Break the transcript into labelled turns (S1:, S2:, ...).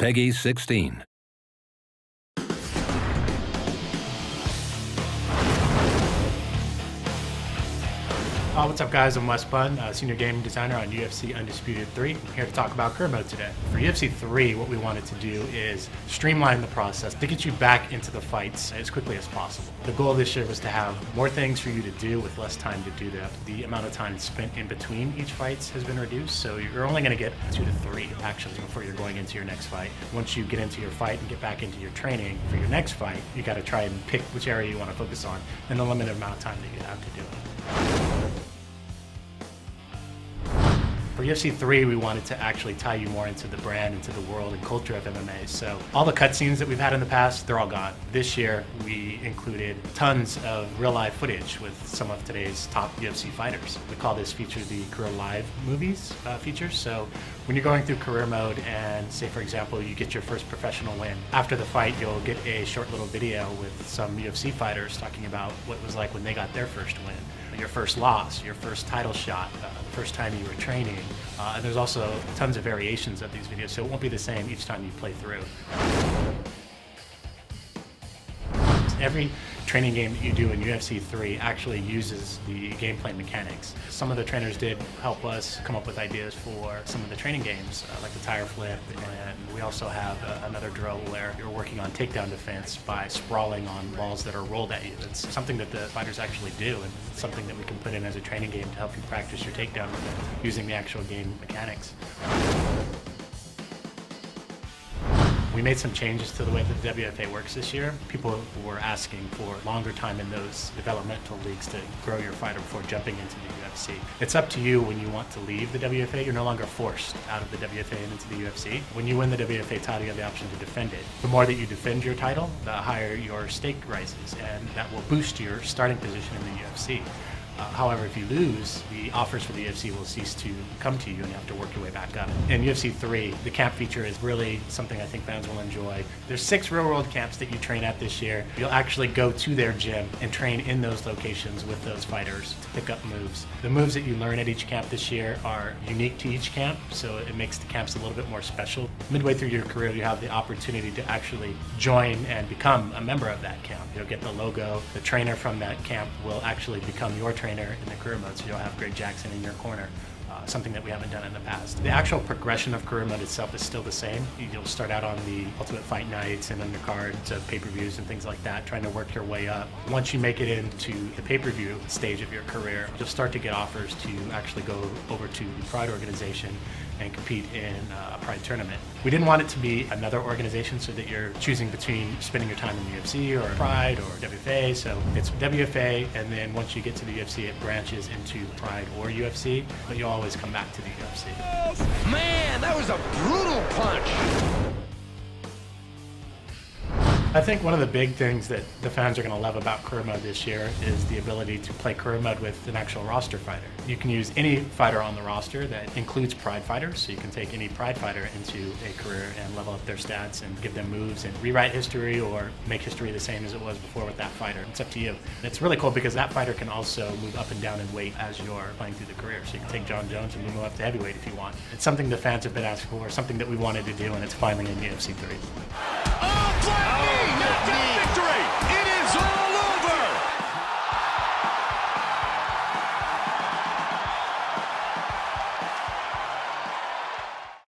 S1: Peggy 16.
S2: What's up guys, I'm Wes Bunn, Senior Game Designer on UFC Undisputed 3. I'm here to talk about career mode today. For UFC 3, what we wanted to do is streamline the process to get you back into the fights as quickly as possible. The goal this year was to have more things for you to do with less time to do them. The amount of time spent in between each fight has been reduced, so you're only going to get 2 to 3 actions before you're going into your next fight. Once you get into your fight and get back into your training for your next fight, you got to try and pick which area you want to focus on and the limited amount of time that you have to do it. For UFC 3, we wanted to actually tie you more into the brand, into the world and culture of MMA. So all the cutscenes that we've had in the past, they're all gone. This year, we included tons of real-life footage with some of today's top UFC fighters. We call this feature the Career Live Movies feature. So when you're going through career mode and say, for example, you get your first professional win, after the fight, you'll get a short little video with some UFC fighters talking about what it was like when they got their first win, your first loss, your first title shot, the first time you were training. And there's also tons of variations of these videos, so it won't be the same each time you play through. Every training game that you do in UFC 3 actually uses the gameplay mechanics. Some of the trainers did help us come up with ideas for some of the training games, like the tire flip, and we also have another drill where you're working on takedown defense by sprawling on balls that are rolled at you. It's something that the fighters actually do, and it's something that we can put in as a training game to help you practice your takedown defense using the actual game mechanics. We made some changes to the way that the WFA works this year. People were asking for longer time in those developmental leagues to grow your fighter before jumping into the UFC. It's up to you when you want to leave the WFA. You're no longer forced out of the WFA and into the UFC. When you win the WFA title, you have the option to defend it. The more that you defend your title, the higher your stake rises, and that will boost your starting position in the UFC. However, if you lose, the offers for the UFC will cease to come to you and you have to work your way back up. In UFC 3, the camp feature is really something I think fans will enjoy. There's 6 real-world camps that you train at this year. You'll actually go to their gym and train in those locations with those fighters to pick up moves. The moves that you learn at each camp this year are unique to each camp, so it makes the camps a little bit more special. Midway through your career, you have the opportunity to actually join and become a member of that camp. You'll get the logo. The trainer from that camp will actually become your trainer in the career mode, so you'll have Greg Jackson in your corner, something that we haven't done in the past. The actual progression of career mode itself is still the same. You'll start out on the Ultimate Fight nights and undercards of pay-per-views and things like that, trying to work your way up. Once you make it into the pay-per-view stage of your career, you'll start to get offers to actually go over to the Pride organization and compete in a Pride tournament. We didn't want it to be another organization so that you're choosing between spending your time in the UFC or Pride or WFA, so it's WFA, and then once you get to the UFC it branches into Pride or UFC, but you'll always come back to the UFC.
S3: Man, that was a brutal punch!
S2: I think one of the big things that the fans are going to love about career mode this year is the ability to play career mode with an actual roster fighter. You can use any fighter on the roster that includes Pride fighters, so you can take any Pride fighter into a career and level up their stats and give them moves and rewrite history or make history the same as it was before with that fighter. It's up to you. And it's really cool because that fighter can also move up and down in weight as you're playing through the career. So you can take John Jones and move him up to heavyweight if you want. It's something the fans have been asking for, something that we wanted to do, and it's finally in UFC 3.
S3: Oh, not me!